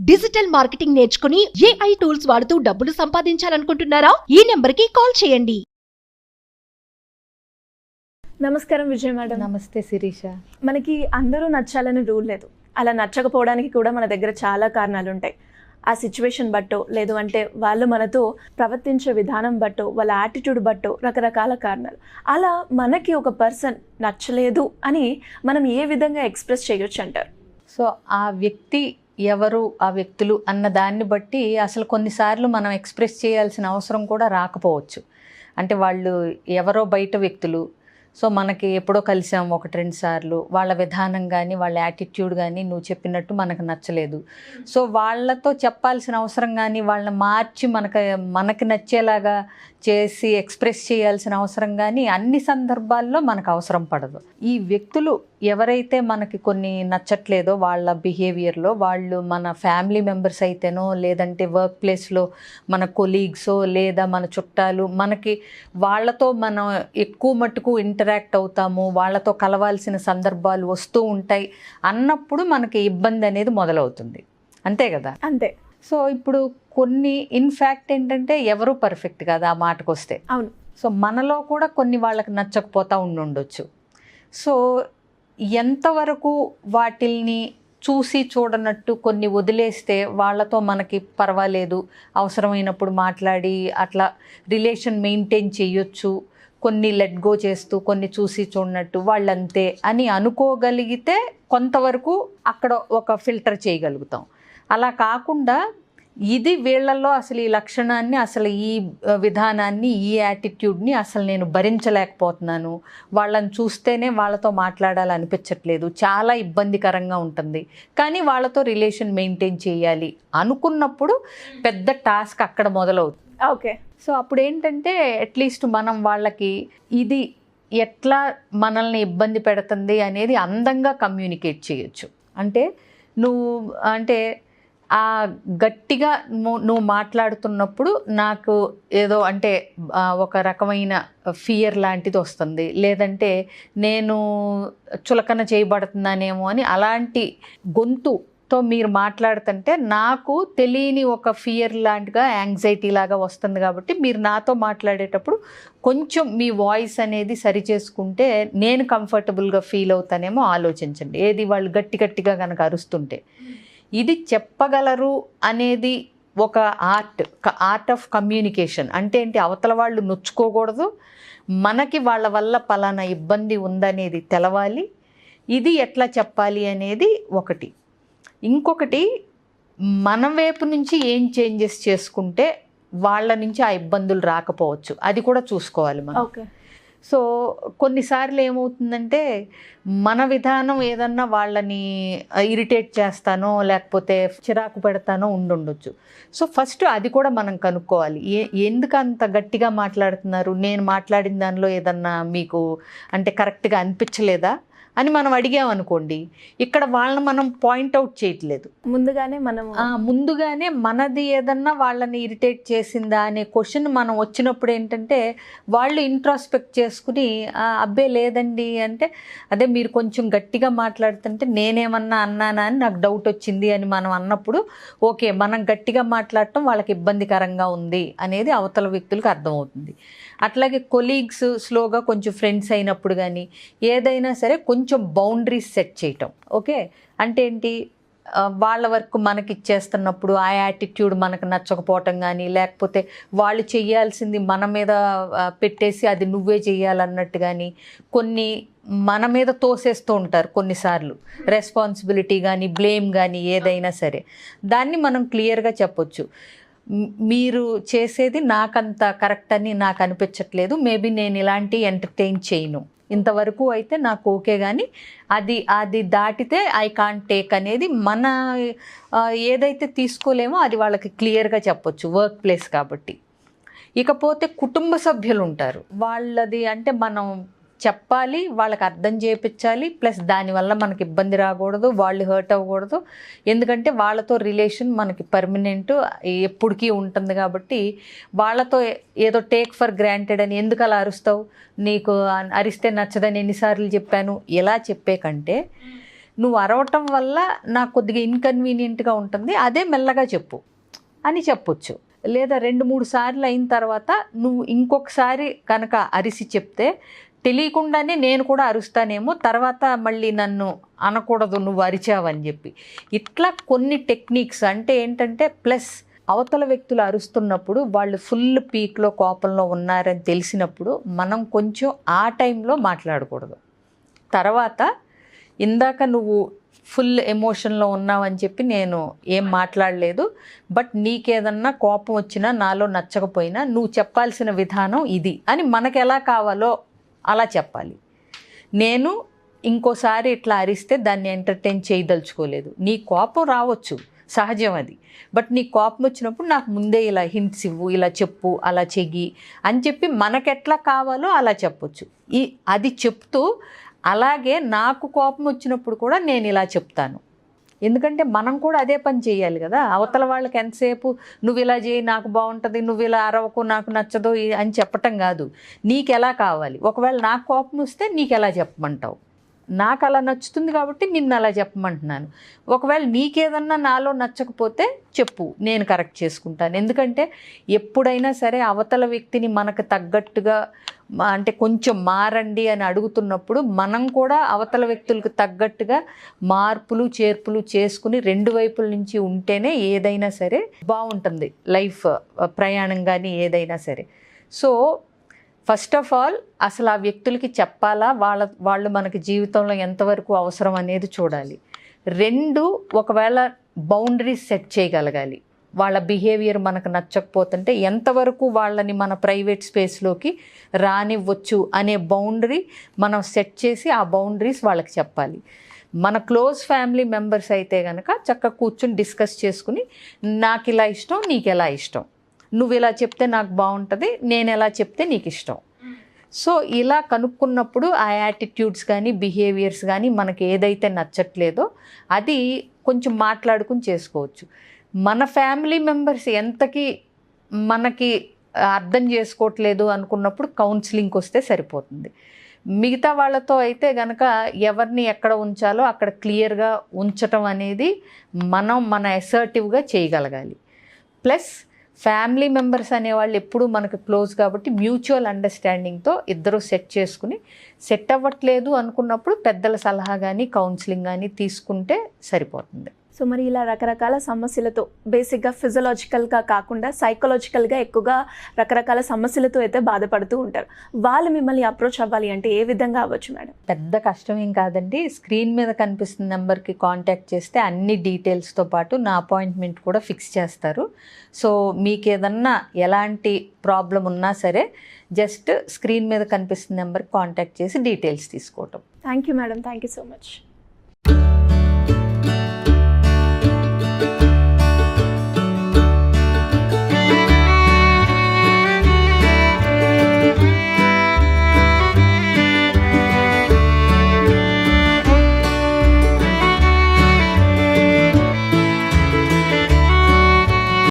Digital marketing నేర్చుకుని AI tools వాడుతూ డబ్బులు సంపాదించాలనుకుంటున్నారా? ఈ నెంబర్కి కాల్ చేయండి. నమస్కారం విజయ మేడం. నమస్తే శిరీష. మనకి అందరూ నచ్చాలని రూల్ లేదు. అలా నచ్చకపోవడానికి కూడా మన దగ్గర చాలా కారణాలు ఉంటాయి. ఆ సిచ్యువేషన్ బట్టో, లేదు అంటే వాళ్ళు మనతో ప్రవర్తించే విధానం బట్టో, వాళ్ళ యాటిట్యూడ్ బట్టో రకరకాల కారణాలు. అలా మనకి ఒక పర్సన్ నచ్చలేదు అని మనం ఏ విధంగా ఎక్స్ప్రెస్ చేయొచ్చు అంటారు? సో ఆ వ్యక్తి ఎవరు, ఆ వ్యక్తులు అన్న దాన్ని బట్టి అసలు కొన్నిసార్లు మనం ఎక్స్ప్రెస్ చేయాల్సిన అవసరం కూడా రాకపోవచ్చు. అంటే వాళ్ళు ఎవరో బయట వ్యక్తులు, సో మనకి ఎప్పుడో కలిసాం 1-2 సార్లు, వాళ్ళ విధానం కానీ వాళ్ళ యాటిట్యూడ్ కానీ నువ్వు చెప్పినట్టు మనకు నచ్చలేదు. సో వాళ్ళతో చెప్పాల్సిన అవసరం కానీ వాళ్ళని మార్చి మనకి నచ్చేలాగా చేసి ఎక్స్ప్రెస్ చేయాల్సిన అవసరం కానీ అన్ని సందర్భాల్లో మనకు అవసరం పడదు. ఈ వ్యక్తులు ఎవరైతే మనకి కొన్ని నచ్చట్లేదో వాళ్ళ బిహేవియర్లో, వాళ్ళు మన ఫ్యామిలీ మెంబర్స్ అయితేనో, లేదంటే వర్క్ ప్లేస్లో మన కొలీగ్సో, లేదా మన చుట్టాలు, మనకి వాళ్ళతో మనం ఎక్కువ మట్టుకు ఇంటరాక్ట్ అవుతాము, వాళ్ళతో కలవాల్సిన సందర్భాలు వస్తూ ఉంటాయి అన్నప్పుడు మనకి ఇబ్బంది అనేది మొదలవుతుంది. అంతే కదా? అంతే. సో ఇప్పుడు కొన్ని ఇన్ఫ్యాక్ట్ ఏంటంటే ఎవరు పర్ఫెక్ట్ కాదు ఆ మాటకు వస్తే. అవును. సో మనలో కూడా కొన్ని వాళ్ళకి నచ్చకపోతూ ఉండొచ్చు. సో ఎంతవరకు వాటిల్ని చూసి చూడనట్టు కొన్ని వదిలేస్తే వాళ్ళతో మనకి పర్వాలేదు, అవసరమైనప్పుడు మాట్లాడి అట్లా రిలేషన్ మెయింటైన్ చేయొచ్చు, కొన్ని లెట్ గో చేస్తూ కొన్ని చూసి చూడనట్టు వాళ్ళంతే అని అనుకోగలిగితే కొంతవరకు అక్కడ ఒక ఫిల్టర్ చేయగలుగుతాం. అలా కాకుండా ఇది వీళ్ళల్లో అసలు ఈ లక్షణాన్ని, అసలు ఈ విధానాన్ని, ఈ యాటిట్యూడ్ని అసలు నేను భరించలేకపోతున్నాను, వాళ్ళని చూస్తేనే వాళ్ళతో మాట్లాడాలనిపించట్లేదు, చాలా ఇబ్బందికరంగా ఉంటుంది, కానీ వాళ్ళతో రిలేషన్ మెయింటైన్ చేయాలి అనుకున్నప్పుడు పెద్ద టాస్క్ అక్కడ మొదలవుతుంది. ఓకే. సో అప్పుడు ఏంటంటే అట్లీస్ట్ మనం వాళ్ళకి ఇది ఎట్లా మనల్ని ఇబ్బంది పెడుతుంది అనేది అందంగా కమ్యూనికేట్ చేయొచ్చు. అంటే ఆ గట్టిగా నువ్వు మాట్లాడుతున్నప్పుడు నాకు ఏదో అంటే ఒక రకమైన ఫియర్ లాంటిది వస్తుంది, లేదంటే నేను చులకన చేయబడుతున్నానేమో అని అలాంటి గొంతుతో మీరు మాట్లాడుతుంటే నాకు తెలియని ఒక ఫియర్ లాంటిగా, యాంగ్జైటీ లాగా వస్తుంది. కాబట్టి మీరు నాతో మాట్లాడేటప్పుడు కొంచెం మీ వాయిస్ అనేది సరి చేసుకుంటే నేను కంఫర్టబుల్గా ఫీల్ అవుతానేమో ఆలోచించండి. ఏది వాళ్ళు గట్టిగా కనుక అరుస్తుంటే ఇది చెప్పగలరు అనేది ఒక ఆర్ట్ ఆఫ్ కమ్యూనికేషన్. అంటే ఏంటి, అవతల వాళ్ళు నొచ్చుకోకూడదు, మనకి వాళ్ళ వల్ల పలానా ఇబ్బంది ఉందనేది తెలవాలి, ఇది ఎట్లా చెప్పాలి అనేది ఒకటి. ఇంకొకటి, మన వైపు నుంచి ఏం చేంజెస్ చేసుకుంటే వాళ్ళ నుంచి ఆ ఇబ్బందులు రాకపోవచ్చు, అది కూడా చూసుకోవాలి మనం. ఓకే. సో కొన్నిసార్లు ఏమవుతుందంటే మన విధానం ఏదన్నా వాళ్ళని ఇరిటేట్ చేస్తానో లేకపోతే చిరాకు పెడతానో ఉండొచ్చు. సో ఫస్ట్ అది కూడా మనం కనుక్కోవాలి. ఎందుకు అంత గట్టిగా మాట్లాడుతున్నారు, నేను మాట్లాడిన దానిలో ఏదన్నా మీకు అంటే కరెక్ట్గా అనిపించలేదా అని మనం అడిగామనుకోండి, ఇక్కడ వాళ్ళని మనం పాయింట్అవుట్ చేయట్లేదు, ముందుగానే మనది ఏదన్నా వాళ్ళని ఇరిటేట్ చేసిందా అనే క్వశ్చన్ మనం వచ్చినప్పుడు ఏంటంటే వాళ్ళు ఇంట్రాస్పెక్ట్ చేసుకుని అబ్బే లేదండి అంటే, అదే మీరు కొంచెం గట్టిగా మాట్లాడుతుంటే నేనేమన్నా అన్నానా అని నాకు డౌట్ వచ్చింది అని మనం అన్నప్పుడు ఓకే, మనం గట్టిగా మాట్లాడటం వాళ్ళకి ఇబ్బందికరంగా ఉంది అనేది అవతల వ్యక్తులకు అర్థమవుతుంది. అట్లాగే కొలీగ్స్ స్లోగా కొంచెం ఫ్రెండ్స్ అయినప్పుడు కానీ ఏదైనా సరే కొంచెం బౌండరీస్ సెట్ చేయటం. ఓకే, అంటే ఏంటి, వాళ్ళ వర్క్ మనకి ఇచ్చేస్తున్నప్పుడు ఆ యాటిట్యూడ్ మనకు నచ్చకపోవటం కానీ, లేకపోతే వాళ్ళు చేయాల్సింది మన మీద పెట్టేసి అది నువ్వే చేయాలన్నట్టు కానీ కొన్ని మన మీద తోసేస్తూ ఉంటారు కొన్నిసార్లు, రెస్పాన్సిబిలిటీ కానీ బ్లేమ్ కానీ ఏదైనా సరే దాన్ని మనం క్లియర్గా చెప్పొచ్చు. మీరు చేసేది నాకంత కరెక్ట్ అని నాకు అనిపించట్లేదు, మేబీ నేను ఇలాంటి ఎంటర్టైన్ చేయను, ఇంతవరకు అయితే నాకు ఓకే, కానీ అది దాటితే ఐ కాంట్ టేక్ అనేది మన ఏదైతే తీసుకోలేమో అది వాళ్ళకి క్లియర్గా చెప్పొచ్చు, వర్క్ ప్లేస్ కాబట్టి. ఇకపోతే కుటుంబ సభ్యులు ఉంటారు, వాళ్ళది అంటే మనం చెప్పాలి, వాళ్ళకి అర్థం చేయించాలి, ప్లస్ దానివల్ల మనకి ఇబ్బంది రాకూడదు, వాళ్ళు హర్ట్ అవ్వకూడదు. ఎందుకంటే వాళ్ళతో రిలేషన్ మనకి పర్మనెంట్ ఎప్పటికీ ఉంటుంది కాబట్టి వాళ్ళతో ఏదో టేక్ ఫర్ గ్రాంటెడ్ అని ఎందుకు అలా అరుస్తావు, నీకు అరిస్తే నచ్చదని ఎన్నిసార్లు చెప్పాను ఇలా చెప్పే కంటే నువ్వు అరవటం వల్ల నాకు కొద్దిగా ఇన్కన్వీనియంట్గా ఉంటుంది, అదే మెల్లగా చెప్పు అని చెప్పొచ్చు. లేదా 2-3 సార్లు అయిన తర్వాత నువ్వు ఇంకొకసారి కనుక అరిసి చెప్తే తెలియకుండానే నేను కూడా అరుస్తానేమో, తర్వాత మళ్ళీ నన్ను అనకూడదు నువ్వు అరిచావని చెప్పి. ఇట్లా కొన్ని టెక్నిక్స్ అంటే ఏంటంటే, ప్లస్ అవతల వ్యక్తులు అరుస్తున్నప్పుడు వాళ్ళు ఫుల్ పీక్లో కోపంలో ఉన్నారని తెలిసినప్పుడు మనం కొంచెం ఆ టైంలో మాట్లాడకూడదు. తర్వాత ఇందాక నువ్వు ఫుల్ ఎమోషన్లో ఉన్నావని చెప్పి నేను ఏం మాట్లాడలేదు, బట్ నీకేదన్నా కోపం వచ్చినా నాలో నచ్చకపోయినా నువ్వు చెప్పాల్సిన విధానం ఇది అని మనకు ఎలా కావాలో అలా చెప్పాలి. నేను ఇంకోసారి ఇట్లా అరిస్తే దాన్ని ఎంటర్టైన్ చేయదలుచుకోలేదు. నీ కోపం రావచ్చు, సహజం అది, బట్ నీ కోపం వచ్చినప్పుడు నాకు ముందే ఇలా హింట్స్ ఇవ్వు, ఇలా చెప్పు, అలా చెయ్యి అని చెప్పి మనకెట్లా కావాలో అలా చెప్పొచ్చు. అది చెప్తూ అలాగే నాకు కోపం వచ్చినప్పుడు కూడా నేను ఇలా చెప్తాను. ఎందుకంటే మనం కూడా అదే పని చేయాలి కదా. అవతల వాళ్ళకి ఎంతసేపు నువ్వు ఇలా చేయి నాకు బాగుంటుంది, నువ్వు ఇలా అరవకు నాకు నచ్చదు అని చెప్పటం కాదు, నీకు ఎలా కావాలి. ఒకవేళ నాకు కోపం వస్తే నీకు ఎలా చెప్పమంటావు, నాకు అలా నచ్చుతుంది కాబట్టి నిన్ను అలా చెప్పమంటున్నాను. ఒకవేళ నీకేదన్నా నాలో నచ్చకపోతే చెప్పు, నేను కరెక్ట్ చేసుకుంటాను. ఎందుకంటే ఎప్పుడైనా సరే అవతల వ్యక్తిని మనకు తగ్గట్టుగా అంటే కొంచెం మారండి అని అడుగుతున్నప్పుడు మనం కూడా అవతల వ్యక్తులకు తగ్గట్టుగా మార్పులు చేర్పులు చేసుకుని 2 వైపుల నుంచి ఉంటేనే ఏదైనా సరే బాగుంటుంది లైఫ్ ప్రయాణం కానీ ఏదైనా సరే. సో ఫస్ట్ ఆఫ్ ఆల్ అసలు ఆ వ్యక్తులకి చెప్పాలా, వాళ్ళు మనకి జీవితంలో ఎంతవరకు అవసరం అనేది చూడాలి. 2 ఒకవేళ బౌండరీస్ సెట్ చేయగలగాలి. వాళ్ళ బిహేవియర్ మనకు నచ్చకపోతుంటే ఎంతవరకు వాళ్ళని మన ప్రైవేట్ స్పేస్లోకి రానివ్వచ్చు అనే బౌండరీ మనం సెట్ చేసి ఆ బౌండరీస్ వాళ్ళకి చెప్పాలి. మన క్లోజ్ ఫ్యామిలీ మెంబర్స్ అయితే కనుక చక్కగా కూర్చుని డిస్కస్ చేసుకుని నాకు ఇలా ఇష్టం, నీకు ఎలా ఇష్టం, నువ్వు ఇలా చెప్తే నాకు బాగుంటుంది, నేను ఎలా చెప్తే నీకు ఇష్టం. సో ఇలా కనుక్కున్నప్పుడు ఆ యాటిట్యూడ్స్ కానీ బిహేవియర్స్ కానీ మనకి ఏదైతే నచ్చట్లేదో అది కొంచెం మాట్లాడుకుని చేసుకోవచ్చు. మన ఫ్యామిలీ మెంబర్స్ ఎంతకి మనకి అర్థం చేసుకోవట్లేదు అనుకున్నప్పుడు కౌన్సిలింగ్కి వస్తే సరిపోతుంది. మిగతా వాళ్ళతో అయితే కనుక ఎవరిని ఎక్కడ ఉంచాలో అక్కడ క్లియర్గా ఉంచటం అనేది మన అసర్టివ్గా చేయగలగాలి. ప్లస్ ఫ్యామిలీ మెంబర్స్ అనేవాళ్ళు ఎప్పుడూ మనకు క్లోజ్ కాబట్టి మ్యూచువల్ అండర్స్టాండింగ్తో ఇద్దరు సెట్ చేసుకుని, సెట్ అవ్వట్లేదు అనుకున్నప్పుడు పెద్దల సలహా కానీ కౌన్సిలింగ్ కానీ తీసుకుంటే సరిపోతుంది. సో మరి ఇలా రకరకాల సమస్యలతో బేసిక్గా ఫిజియలాజికల్గా కాకుండా సైకలాజికల్గా ఎక్కువగా రకరకాల సమస్యలతో అయితే బాధపడుతూ ఉంటారు. వాళ్ళు మిమ్మల్ని అప్రోచ్ అవ్వాలి అంటే ఏ విధంగా అవ్వచ్చు మేడం? పెద్ద కష్టం ఏం కాదండి. స్క్రీన్ మీద కనిపిస్తున్న నెంబర్కి కాంటాక్ట్ చేస్తే అన్ని డీటెయిల్స్తో పాటు నా అపాయింట్మెంట్ కూడా ఫిక్స్ చేస్తారు. సో మీకు ఏదన్నా ఎలాంటి ప్రాబ్లం ఉన్నా సరే జస్ట్ స్క్రీన్ మీద కనిపిస్తున్న నెంబర్కి కాంటాక్ట్ చేసి డీటెయిల్స్ తీసుకోవటం. Thank you madam, thank you so much.